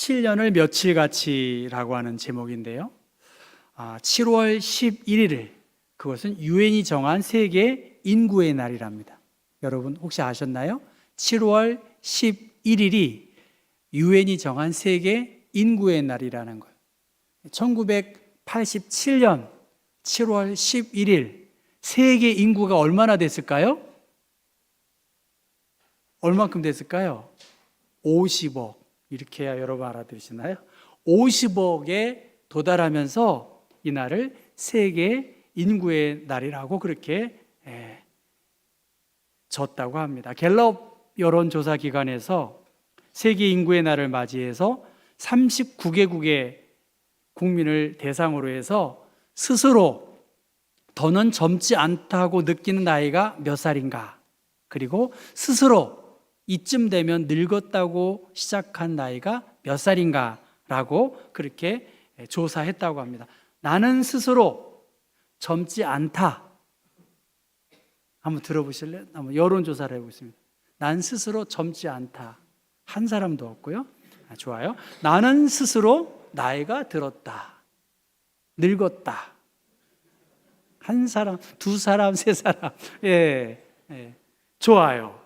7년을 며칠같이라고 하는 제목인데요. 7월 11일, 그것은 유엔이 정한 세계 인구의 날이랍니다. 여러분 혹시 아셨나요? 7월 11일이 유엔이 정한 세계 인구의 날이라는 거예요. 1987년 7월 11일 세계 인구가 얼마나 됐을까요? 얼만큼 됐을까요? 50억. 이렇게 해야 여러분 알아들으시나요? 50억에 도달하면서 이 날을 세계 인구의 날이라고 그렇게 졌다고 합니다. 갤럽 여론조사 기관에서 세계 인구의 날을 맞이해서 39개국의 국민을 대상으로 해서 스스로 더는 젊지 않다고 느끼는 나이가 몇 살인가, 그리고 스스로 이쯤 되면 늙었다고 시작한 나이가 몇 살인가라고 그렇게 조사했다고 합니다. 나는 스스로 젊지 않다. 한번 들어보실래요? 한번 여론조사를 해보겠습니다. 난 스스로 젊지 않다. 한 사람도 없고요. 좋아요. 나는 스스로 나이가 들었다. 늙었다. 한 사람, 두 사람, 세 사람. 좋아요.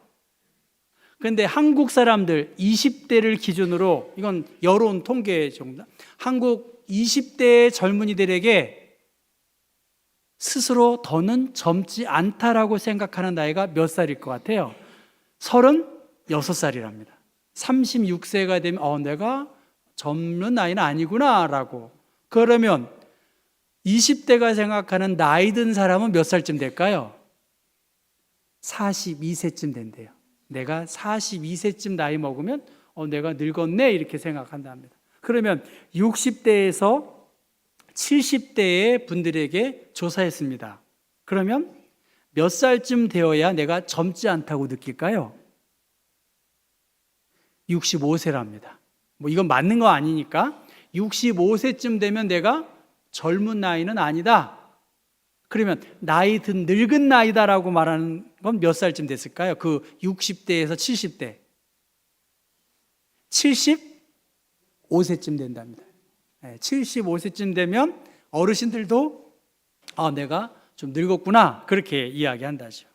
그런데 한국 사람들 20대를 기준으로, 이건 여론 통계 정도, 한국 20대 젊은이들에게 스스로 더는 젊지 않다라고 생각하는 나이가 몇 살일 것 같아요? 36살이랍니다. 36세가 되면 내가 젊은 나이는 아니구나 라고. 그러면 20대가 생각하는 나이 든 사람은 몇 살쯤 될까요? 42세쯤 된대요. 내가 42세쯤 나이 먹으면 내가 늙었네 이렇게 생각한답니다. 그러면 60대에서 70대의 분들에게 조사했습니다. 그러면 몇 살쯤 되어야 내가 젊지 않다고 느낄까요? 65세랍니다. 이건 맞는 거 아니니까 65세쯤 되면 내가 젊은 나이는 아니다. 그러면 나이 든 늙은 나이다라고 말하는 건 몇 살쯤 됐을까요? 그 60대에서 70대. 75세쯤 된답니다. 75세쯤 되면 어르신들도 내가 좀 늙었구나 그렇게 이야기한다죠.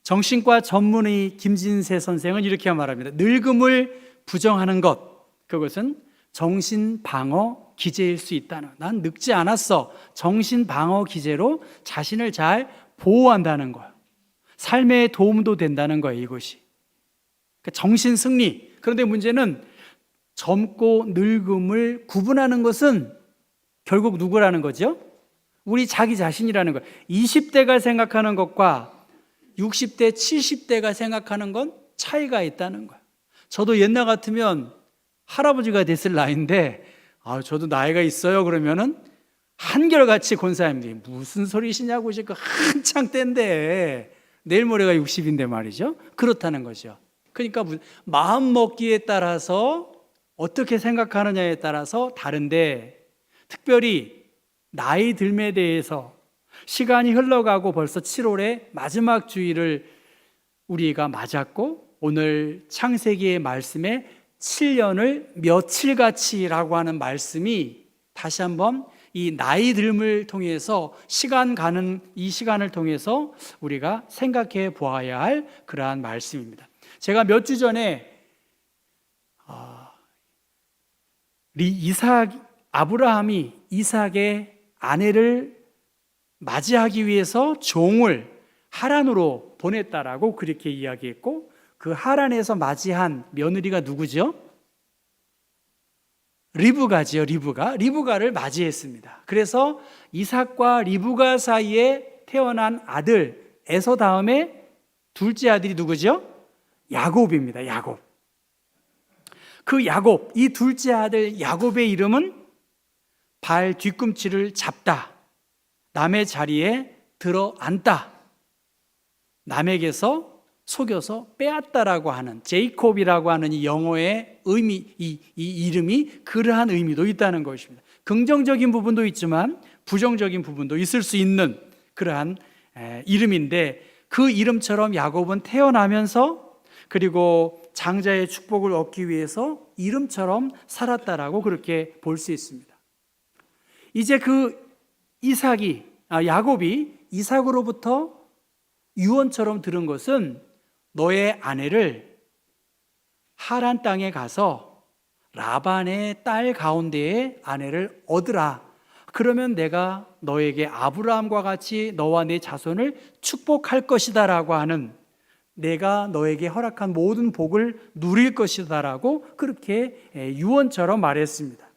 정신과 전문의 김진세 선생은 이렇게 말합니다. 늙음을 부정하는 것, 그것은 정신방어 기제일 수 있다는, 난 늙지 않았어, 정신방어 기제로 자신을 잘 보호한다는 거예요. 삶에 도움도 된다는 거예요, 이것이. 그러니까 정신승리. 그런데 문제는 젊고 늙음을 구분하는 것은 결국 누구라는 거죠? 우리 자기 자신이라는 거예요. 20대가 생각하는 것과 60대, 70대가 생각하는 건 차이가 있다는 거예요. 저도 옛날 같으면 할아버지가 됐을 나이인데 저도 나이가 있어요 그러면은 한결같이 권사님들이 무슨 소리시냐고 지금 한창 때인데 내일 모레가 60인데 말이죠. 그렇다는 거죠. 그러니까 마음 먹기에 따라서 어떻게 생각하느냐에 따라서 다른데, 특별히 나이 들에 대해서 시간이 흘러가고 벌써 7월의 마지막 주일을 우리가 맞았고, 오늘 창세기의 말씀에 7년을 며칠같이라고 하는 말씀이 다시 한번 이 나이 들음을 통해서 시간 가는 이 시간을 통해서 우리가 생각해 보아야 할 그러한 말씀입니다. 제가 몇 주 전에 아브라함이 이삭의 아내를 맞이하기 위해서 종을 하란으로 보냈다라고 그렇게 이야기했고, 그 하란에서 맞이한 며느리가 누구죠? 리브가지요. 리브가를 맞이했습니다. 그래서 이삭과 리브가 사이에 태어난 아들 에서 다음에 둘째 아들이 누구죠? 야곱입니다. 야곱. 그 야곱, 이 둘째 아들 야곱의 이름은 발 뒤꿈치를 잡다, 남의 자리에 들어 앉다, 남에게서 속여서 빼앗다라고 하는, 제이콥이라고 하는 이 영어의 의미, 이 이름이 그러한 의미도 있다는 것입니다. 긍정적인 부분도 있지만 부정적인 부분도 있을 수 있는 그러한 이름인데, 그 이름처럼 야곱은 태어나면서, 그리고 장자의 축복을 얻기 위해서 이름처럼 살았다라고 그렇게 볼 수 있습니다. 이제 야곱이 이삭으로부터 유언처럼 들은 것은 너의 아내를 하란 땅에 가서 라반의 딸 가운데에 아내를 얻으라. 그러면 내가 너에게 아브라함과 같이 너와 내 자손을 축복할 것이다 라고 하는, 내가 너에게 허락한 모든 복을 누릴 것이다 라고 그렇게 유언처럼 말했습니다.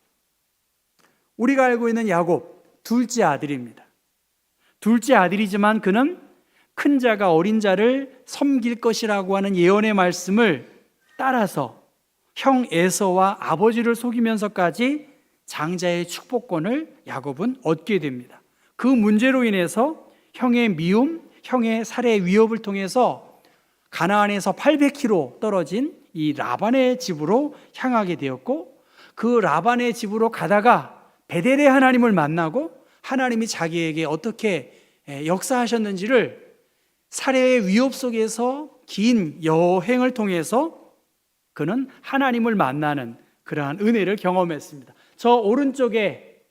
우리가 알고 있는 야곱, 둘째 아들입니다. 둘째 아들이지만 그는 큰 자가 어린 자를 섬길 것이라고 하는 예언의 말씀을 따라서 형 에서와 아버지를 속이면서까지 장자의 축복권을 야곱은 얻게 됩니다. 그 문제로 인해서 형의 미움, 형의 살해 위협을 통해서 가나안에서 800km 떨어진 이 라반의 집으로 향하게 되었고, 그 라반의 집으로 가다가 베델의 하나님을 만나고 하나님이 자기에게 어떻게 역사하셨는지를 살해의 위협 속에서 긴 여행을 통해서 그는 하나님을 만나는 그러한 은혜를 경험했습니다. 저 오른쪽에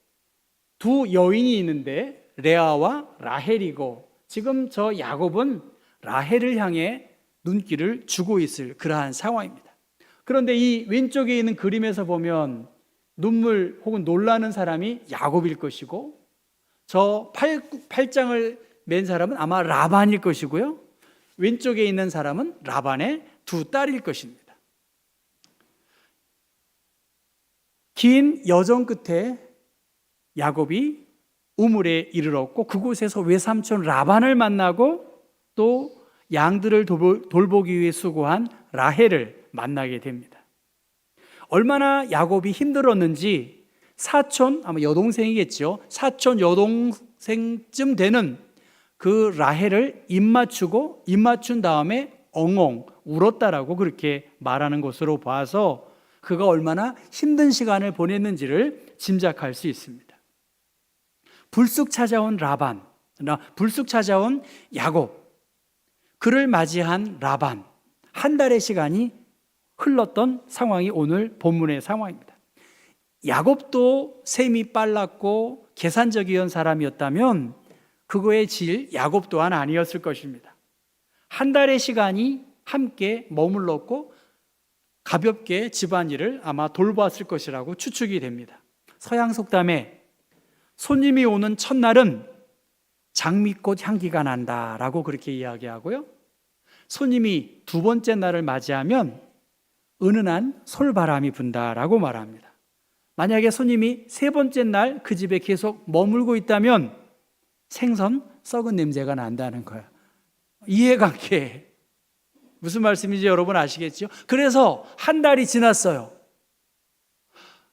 두 여인이 있는데 레아와 라헬이고, 지금 저 야곱은 라헬을 향해 눈길을 주고 있을 그러한 상황입니다. 그런데 이 왼쪽에 있는 그림에서 보면 눈물 혹은 놀라는 사람이 야곱일 것이고, 저 팔짱을 맨 사람은 아마 라반일 것이고요, 왼쪽에 있는 사람은 라반의 두 딸일 것입니다. 긴 여정 끝에 야곱이 우물에 이르렀고, 그곳에서 외삼촌 라반을 만나고 또 양들을 돌보기 위해 수고한 라헬을 만나게 됩니다. 얼마나 야곱이 힘들었는지 사촌, 아마 여동생이겠죠, 사촌 여동생쯤 되는 그 라헬을 입 맞춘 다음에 엉엉 울었다라고 그렇게 말하는 것으로 봐서 그가 얼마나 힘든 시간을 보냈는지를 짐작할 수 있습니다. 불쑥 찾아온 야곱, 그를 맞이한 라반, 한 달의 시간이 흘렀던 상황이 오늘 본문의 상황입니다. 야곱도 셈이 빨랐고 계산적이었던 사람이었다면 그거의 질 야곱 또한 아니었을 것입니다. 한 달의 시간이 함께 머물렀고 가볍게 집안일을 아마 돌보았을 것이라고 추측이 됩니다. 서양 속담에 손님이 오는 첫날은 장미꽃 향기가 난다라고 그렇게 이야기하고요, 손님이 두 번째 날을 맞이하면 은은한 솔바람이 분다라고 말합니다. 만약에 손님이 세 번째 날 그 집에 계속 머물고 있다면 생선 썩은 냄새가 난다는 거야. 이해관계, 무슨 말씀인지 여러분 아시겠죠? 그래서 한 달이 지났어요.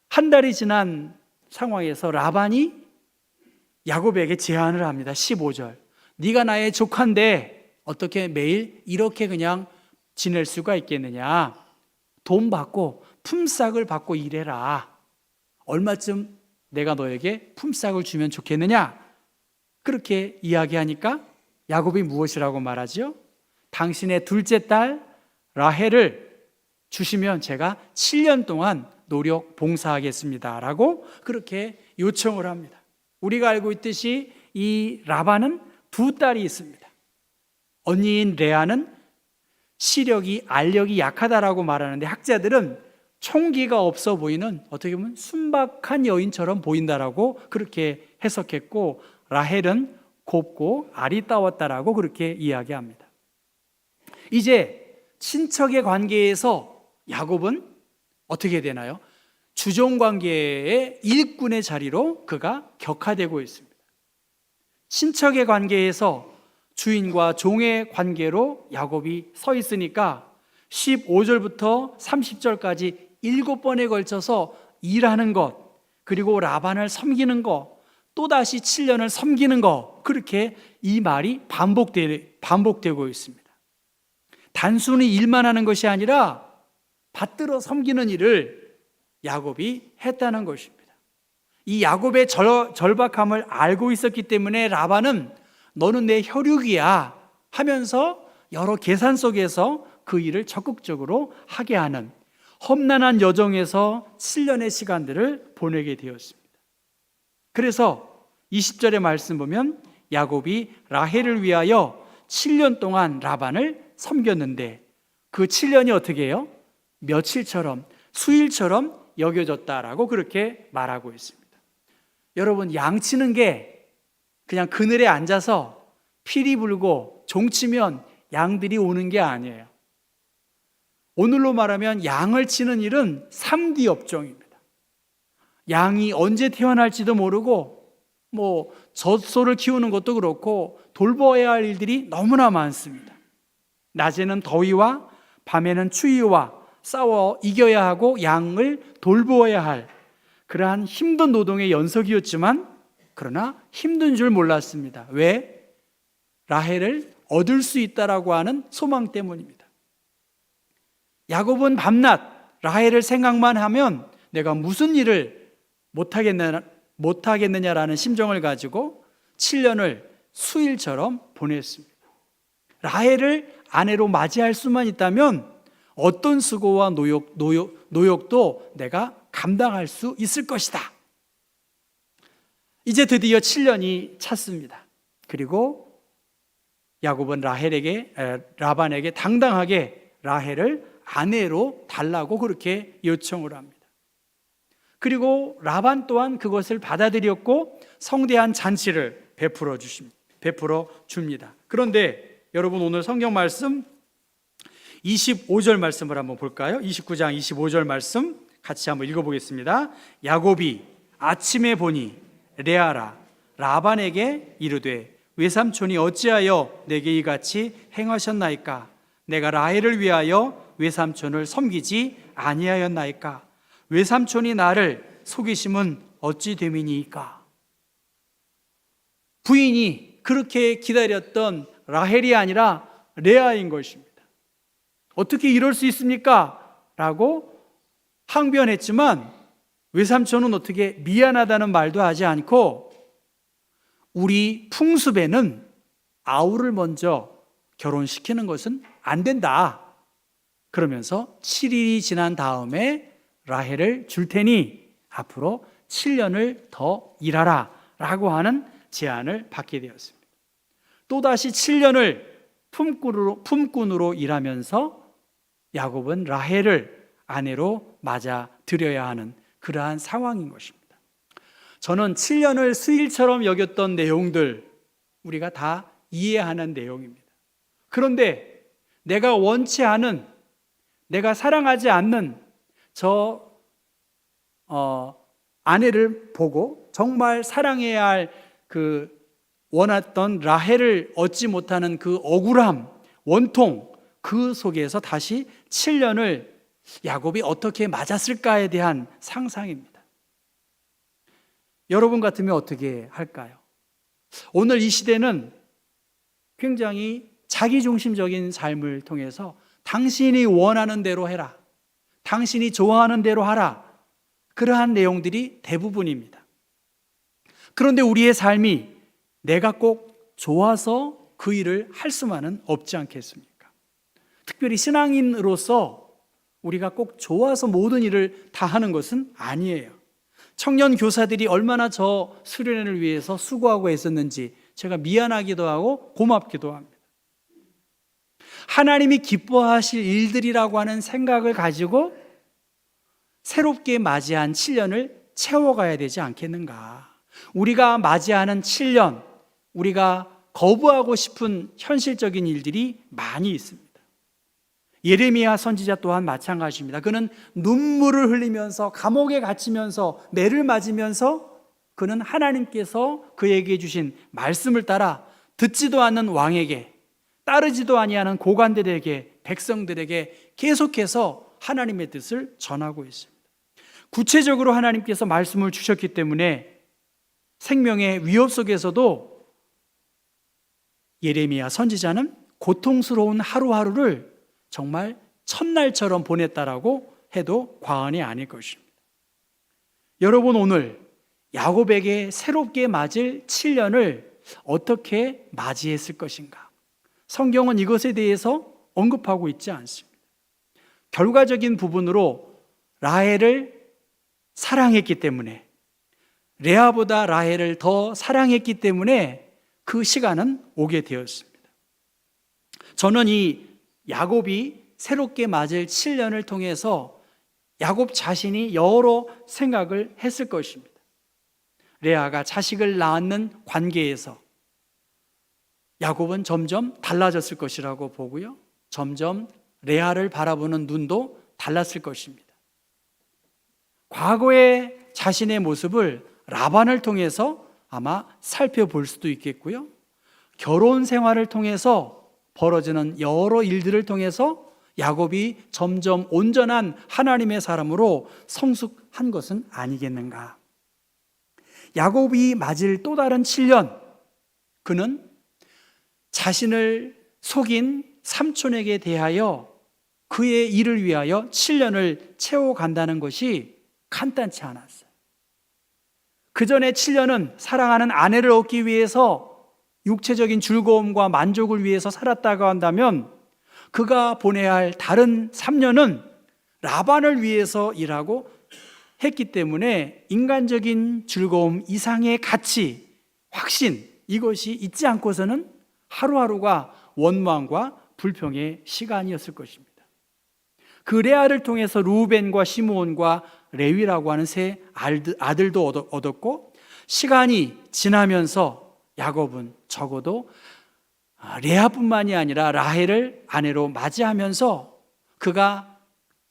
한 달이 지난 상황에서 라반이 야곱에게 제안을 합니다. 15절. 네가 나의 조카인데 어떻게 매일 이렇게 그냥 지낼 수가 있겠느냐? 돈 받고 품삯을 받고 일해라. 얼마쯤 내가 너에게 품삯을 주면 좋겠느냐? 그렇게 이야기하니까 야곱이 무엇이라고 말하죠? 당신의 둘째 딸 라헬을 주시면 제가 7년 동안 노력 봉사하겠습니다 라고 그렇게 요청을 합니다. 우리가 알고 있듯이 이 라반은 두 딸이 있습니다. 언니인 레아는 시력이 알력이 약하다라고 말하는데, 학자들은 총기가 없어 보이는, 어떻게 보면 순박한 여인처럼 보인다라고 그렇게 해석했고, 라헬은 곱고 아리따웠다라고 그렇게 이야기합니다. 이제 친척의 관계에서 야곱은 어떻게 되나요? 주종 관계의 일꾼의 자리로 그가 격화되고 있습니다. 친척의 관계에서 주인과 종의 관계로 야곱이 서 있으니까 15절부터 30절까지 7번에 걸쳐서 일하는 것, 그리고 라반을 섬기는 것, 또다시 7년을 섬기는 것, 그렇게 이 말이 반복되고 있습니다. 단순히 일만 하는 것이 아니라 받들어 섬기는 일을 야곱이 했다는 것입니다. 이 야곱의 절박함을 알고 있었기 때문에 라반은 너는 내 혈육이야 하면서 여러 계산 속에서 그 일을 적극적으로 하게 하는 험난한 여정에서 7년의 시간들을 보내게 되었습니다. 그래서 20절의 말씀 보면 야곱이 라헬을 위하여 7년 동안 라반을 섬겼는데 그 7년이 어떻게 해요? 며칠처럼 수일처럼 여겨졌다라고 그렇게 말하고 있습니다. 여러분, 양치는 게 그냥 그늘에 앉아서 피리 불고 종치면 양들이 오는 게 아니에요. 오늘로 말하면 양을 치는 일은 3D 업종입니다. 양이 언제 태어날지도 모르고 젖소를 키우는 것도 그렇고 돌보아야 할 일들이 너무나 많습니다. 낮에는 더위와 밤에는 추위와 싸워 이겨야 하고 양을 돌보아야 할 그러한 힘든 노동의 연속이었지만 그러나 힘든 줄 몰랐습니다. 왜? 라헬을 얻을 수 있다라고 하는 소망 때문입니다. 야곱은 밤낮 라헬을 생각만 하면 내가 무슨 일을 못하겠느냐라는 심정을 가지고 7년을 수일처럼 보냈습니다. 라헬을 아내로 맞이할 수만 있다면 어떤 수고와 노역도 내가 감당할 수 있을 것이다. 이제 드디어 7년이 찼습니다. 그리고 야곱은 라반에게 당당하게 라헬을 아내로 달라고 그렇게 요청을 합니다. 그리고 라반 또한 그것을 받아들였고 성대한 잔치를 베풀어 줍니다. 그런데 여러분, 오늘 성경 말씀 25절 말씀을 한번 볼까요? 29장 25절 말씀 같이 한번 읽어보겠습니다. 야곱이 아침에 보니 레아라 라반에게 이르되 외삼촌이 어찌하여 내게 이같이 행하셨나이까? 내가 라헬을 위하여 외삼촌을 섬기지 아니하였나이까? 외삼촌이 나를 속이심은 어찌 됨이니이까? 부인이 그렇게 기다렸던 라헬이 아니라 레아인 것입니다. 어떻게 이럴 수 있습니까? 라고 항변했지만 외삼촌은 어떻게 미안하다는 말도 하지 않고 우리 풍습에는 아우를 먼저 결혼시키는 것은 안 된다. 그러면서 7일이 지난 다음에 라헬을 줄 테니 앞으로 7년을 더 일하라 라고 하는 제안을 받게 되었습니다. 또다시 7년을 품꾼으로 일하면서 야곱은 라헬을 아내로 맞아들여야 하는 그러한 상황인 것입니다. 저는 7년을 수일처럼 여겼던 내용들 우리가 다 이해하는 내용입니다. 그런데 내가 원치 않은, 내가 사랑하지 않는 저 아내를 보고 정말 사랑해야 할 그 원했던 라헬을 얻지 못하는 그 억울함, 원통, 그 속에서 다시 7년을 야곱이 어떻게 맞았을까에 대한 상상입니다. 여러분 같으면 어떻게 할까요? 오늘 이 시대는 굉장히 자기중심적인 삶을 통해서 당신이 원하는 대로 해라, 당신이 좋아하는 대로 하라, 그러한 내용들이 대부분입니다. 그런데 우리의 삶이 내가 꼭 좋아서 그 일을 할 수만은 없지 않겠습니까? 특별히 신앙인으로서 우리가 꼭 좋아서 모든 일을 다 하는 것은 아니에요. 청년 교사들이 얼마나 저 수련회를 위해서 수고하고 애썼는지 제가 미안하기도 하고 고맙기도 합니다. 하나님이 기뻐하실 일들이라고 하는 생각을 가지고 새롭게 맞이한 7년을 채워가야 되지 않겠는가? 우리가 맞이하는 7년, 우리가 거부하고 싶은 현실적인 일들이 많이 있습니다. 예레미야 선지자 또한 마찬가지입니다. 그는 눈물을 흘리면서 감옥에 갇히면서 매를 맞으면서 그는 하나님께서 그에게 주신 말씀을 따라 듣지도 않는 왕에게, 따르지도 아니하는 고관들에게, 백성들에게 계속해서 하나님의 뜻을 전하고 있습니다. 구체적으로 하나님께서 말씀을 주셨기 때문에 생명의 위협 속에서도 예레미야 선지자는 고통스러운 하루하루를 정말 첫날처럼 보냈다라고 해도 과언이 아닐 것입니다. 여러분, 오늘 야곱에게 새롭게 맞을 7년을 어떻게 맞이했을 것인가? 성경은 이것에 대해서 언급하고 있지 않습니다. 결과적인 부분으로 라헬을 사랑했기 때문에, 레아보다 라헬을 더 사랑했기 때문에 그 시간은 오게 되었습니다. 저는 이 야곱이 새롭게 맞을 7년을 통해서 야곱 자신이 여러 생각을 했을 것입니다. 레아가 자식을 낳는 관계에서 야곱은 점점 달라졌을 것이라고 보고요. 점점 레아를 바라보는 눈도 달랐을 것입니다. 과거의 자신의 모습을 라반을 통해서 아마 살펴볼 수도 있겠고요. 결혼 생활을 통해서 벌어지는 여러 일들을 통해서 야곱이 점점 온전한 하나님의 사람으로 성숙한 것은 아니겠는가. 야곱이 맞을 또 다른 7년, 그는 자신을 속인 삼촌에게 대하여 그의 일을 위하여 7년을 채워간다는 것이 간단치 않았어요. 그 전에 7년은 사랑하는 아내를 얻기 위해서 육체적인 즐거움과 만족을 위해서 살았다고 한다면, 그가 보내야 할 다른 3년은 라반을 위해서 일하고 했기 때문에 인간적인 즐거움 이상의 가치, 확신, 이것이 있지 않고서는 하루하루가 원망과 불평의 시간이었을 것입니다. 그 레아를 통해서 루벤과 시므온과 레위라고 하는 세 아들도 얻었고, 시간이 지나면서 야곱은 적어도 레아뿐만이 아니라 라헬을 아내로 맞이하면서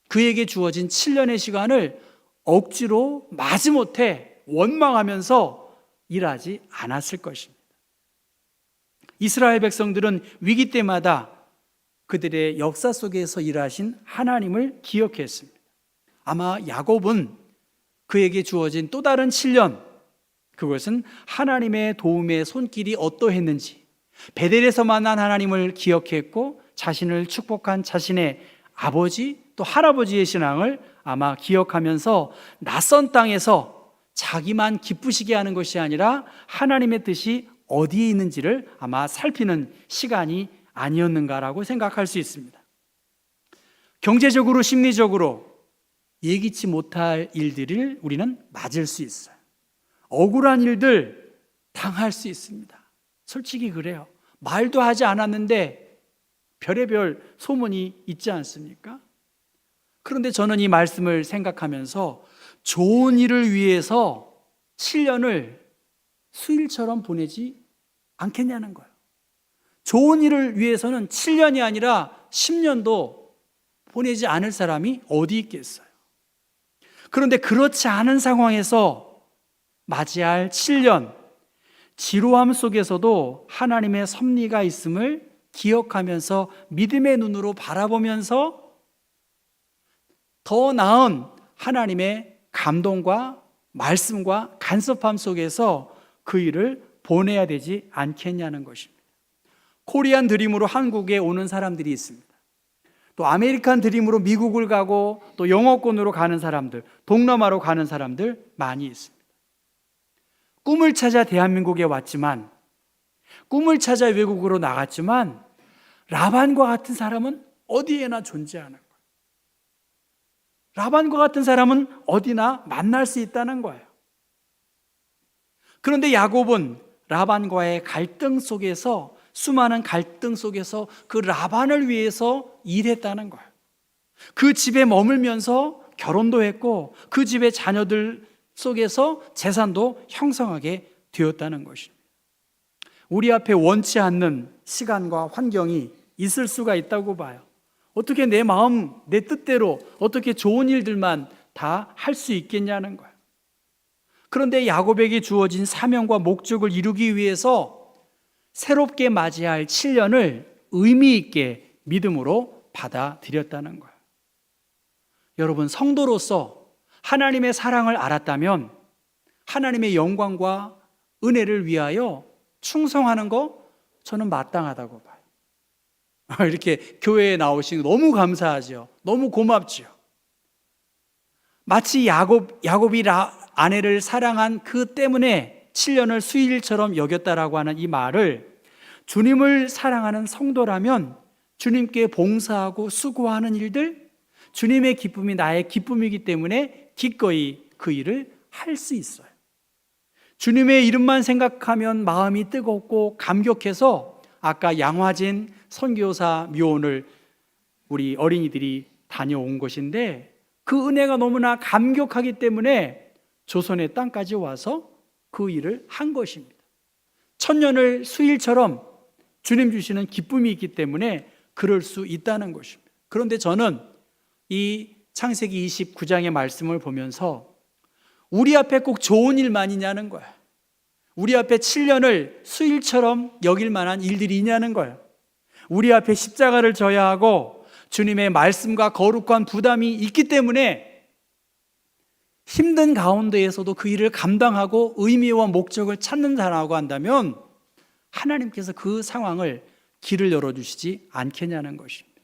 그에게 주어진 7년의 시간을 억지로 마지못해 원망하면서 일하지 않았을 것입니다. 이스라엘 백성들은 위기 때마다 그들의 역사 속에서 일하신 하나님을 기억했습니다. 아마 야곱은 그에게 주어진 또 다른 7년, 그것은 하나님의 도움의 손길이 어떠했는지, 베델에서 만난 하나님을 기억했고 자신을 축복한 자신의 아버지 또 할아버지의 신앙을 아마 기억하면서 낯선 땅에서 자기만 기쁘시게 하는 것이 아니라 하나님의 뜻이 어디에 있는지를 아마 살피는 시간이 아니었는가라고 생각할 수 있습니다. 경제적으로, 심리적으로 예기치 못할 일들을 우리는 맞을 수 있어요. 억울한 일들 당할 수 있습니다. 솔직히 그래요. 말도 하지 않았는데 별의별 소문이 있지 않습니까? 그런데 저는 이 말씀을 생각하면서 좋은 일을 위해서 7년을 수일처럼 보내지 않겠냐는 거예요. 좋은 일을 위해서는 7년이 아니라 10년도 보내지 않을 사람이 어디 있겠어요. 그런데 그렇지 않은 상황에서 맞이할 7년, 지루함 속에서도 하나님의 섭리가 있음을 기억하면서 믿음의 눈으로 바라보면서 더 나은 하나님의 감동과 말씀과 간섭함 속에서 그 일을 보내야 되지 않겠냐는 것입니다. 코리안 드림으로 한국에 오는 사람들이 있습니다. 또 아메리칸 드림으로 미국을 가고 또 영어권으로 가는 사람들, 동남아로 가는 사람들 많이 있습니다. 꿈을 찾아 대한민국에 왔지만, 꿈을 찾아 외국으로 나갔지만 라반과 같은 사람은 어디에나 존재하는 거예요. 라반과 같은 사람은 어디나 만날 수 있다는 거예요. 그런데 야곱은 라반과의 갈등 속에서, 수많은 갈등 속에서 그 라반을 위해서 일했다는 거예요. 그 집에 머물면서 결혼도 했고 그 집의 자녀들 속에서 재산도 형성하게 되었다는 것입니다. 우리 앞에 원치 않는 시간과 환경이 있을 수가 있다고 봐요. 어떻게 내 마음, 내 뜻대로 어떻게 좋은 일들만 다 할 수 있겠냐는 거예요. 그런데 야곱에게 주어진 사명과 목적을 이루기 위해서 새롭게 맞이할 7년을 의미 있게 믿음으로 받아들였다는 거예요. 여러분, 성도로서 하나님의 사랑을 알았다면 하나님의 영광과 은혜를 위하여 충성하는 거 저는 마땅하다고 봐요. 이렇게 교회에 나오신 거 너무 감사하죠. 너무 고맙죠. 마치 야곱이 아내를 사랑한 그 때문에 7년을 수일처럼 여겼다라고 하는 이 말을 주님을 사랑하는 성도라면 주님께 봉사하고 수고하는 일들, 주님의 기쁨이 나의 기쁨이기 때문에 기꺼이 그 일을 할 수 있어요. 주님의 이름만 생각하면 마음이 뜨겁고 감격해서 아까 양화진 선교사 묘원을 우리 어린이들이 다녀온 것인데 그 은혜가 너무나 감격하기 때문에 조선의 땅까지 와서 그 일을 한 것입니다. 천년을 수일처럼 주님 주시는 기쁨이 있기 때문에 그럴 수 있다는 것입니다. 그런데 저는 이 창세기 29장의 말씀을 보면서 우리 앞에 꼭 좋은 일만이냐는 거야. 우리 앞에 7년을 수일처럼 여길 만한 일들이 있냐는 거야. 우리 앞에 십자가를 져야 하고 주님의 말씀과 거룩한 부담이 있기 때문에 힘든 가운데에서도 그 일을 감당하고 의미와 목적을 찾는다라고 한다면 하나님께서 그 상황을 길을 열어주시지 않겠냐는 것입니다.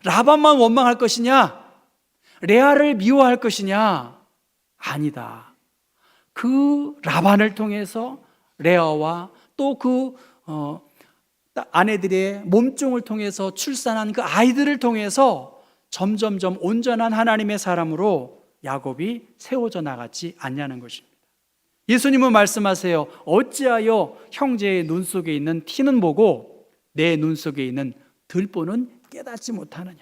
라반만 원망할 것이냐? 레아를 미워할 것이냐? 아니다. 그 라반을 통해서 레아와 또 그 아내들의 몸종을 통해서 출산한 그 아이들을 통해서 점점점 온전한 하나님의 사람으로 야곱이 세워져 나갔지 않냐는 것입니다. 예수님은 말씀하세요. 어찌하여 형제의 눈 속에 있는 티는 보고 내 눈 속에 있는 들보는 깨닫지 못하느냐.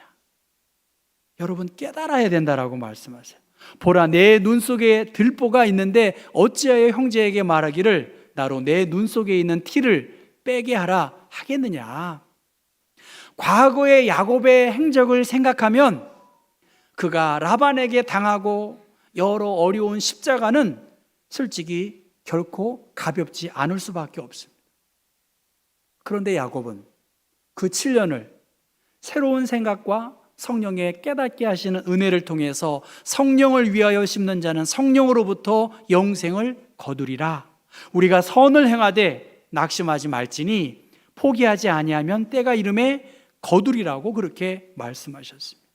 여러분 깨달아야 된다라고 말씀하세요. 보라, 내 눈 속에 들보가 있는데 어찌하여 형제에게 말하기를 나로 내 눈 속에 있는 티를 빼게 하라 하겠느냐. 과거의 야곱의 행적을 생각하면 그가 라반에게 당하고 여러 어려운 십자가는 솔직히 결코 가볍지 않을 수밖에 없습니다. 그런데 야곱은 그 7년을 새로운 생각과 성령의 깨닫게 하시는 은혜를 통해서 성령을 위하여 심는 자는 성령으로부터 영생을 거두리라. 우리가 선을 행하되 낙심하지 말지니 포기하지 아니하면 때가 이름에 거두리라고 그렇게 말씀하셨습니다.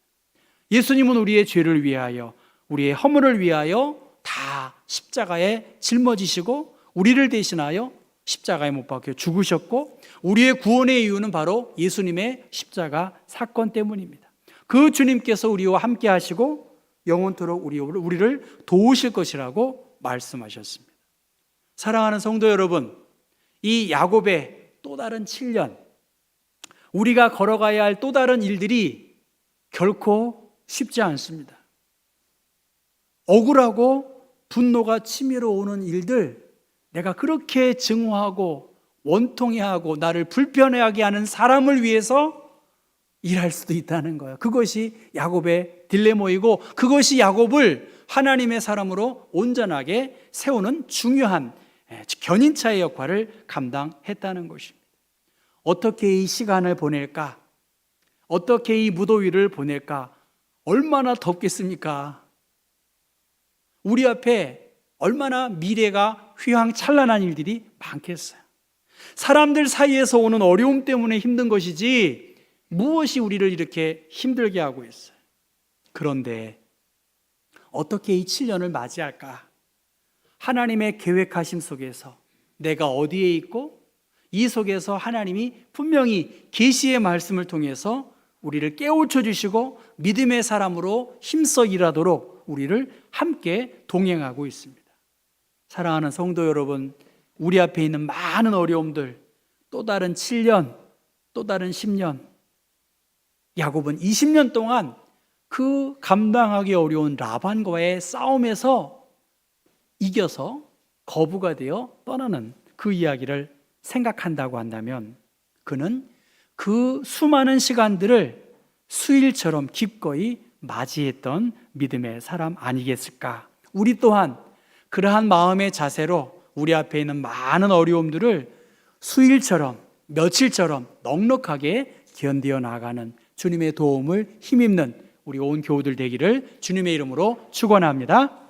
예수님은 우리의 죄를 위하여 우리의 허물을 위하여 다 십자가에 짊어지시고 우리를 대신하여 십자가에 못 박혀 죽으셨고 우리의 구원의 이유는 바로 예수님의 십자가 사건 때문입니다. 그 주님께서 우리와 함께 하시고 영원토록 우리를 도우실 것이라고 말씀하셨습니다. 사랑하는 성도 여러분, 이 야곱의 또 다른 7년, 우리가 걸어가야 할 또 다른 일들이 결코 쉽지 않습니다. 억울하고 분노가 치밀어 오는 일들, 내가 그렇게 증오하고 원통해하고 나를 불편해하게 하는 사람을 위해서 일할 수도 있다는 거예요. 그것이 야곱의 딜레마이고 그것이 야곱을 하나님의 사람으로 온전하게 세우는 중요한 견인차의 역할을 감당했다는 것입니다. 어떻게 이 시간을 보낼까? 어떻게 이 무더위를 보낼까? 얼마나 덥겠습니까? 우리 앞에 얼마나 미래가 휘황찬란한 일들이 많겠어요. 사람들 사이에서 오는 어려움 때문에 힘든 것이지 무엇이 우리를 이렇게 힘들게 하고 있어요. 그런데 어떻게 이 7년을 맞이할까? 하나님의 계획하심 속에서 내가 어디에 있고 이 속에서 하나님이 분명히 계시의 말씀을 통해서 우리를 깨우쳐 주시고 믿음의 사람으로 힘써 일하도록 우리를 함께 동행하고 있습니다. 사랑하는 성도 여러분, 우리 앞에 있는 많은 어려움들, 또 다른 7년, 또 다른 10년, 야곱은 20년 동안 그 감당하기 어려운 라반과의 싸움에서 이겨서 거부가 되어 떠나는 그 이야기를 생각한다고 한다면 그는 그 수많은 시간들을 수일처럼 기꺼이 맞이했던 믿음의 사람 아니겠을까? 우리 또한 그러한 마음의 자세로 우리 앞에 있는 많은 어려움들을 수일처럼 며칠처럼 넉넉하게 견디어 나가는 주님의 도움을 힘입는 우리 온 교우들 되기를 주님의 이름으로 축원합니다.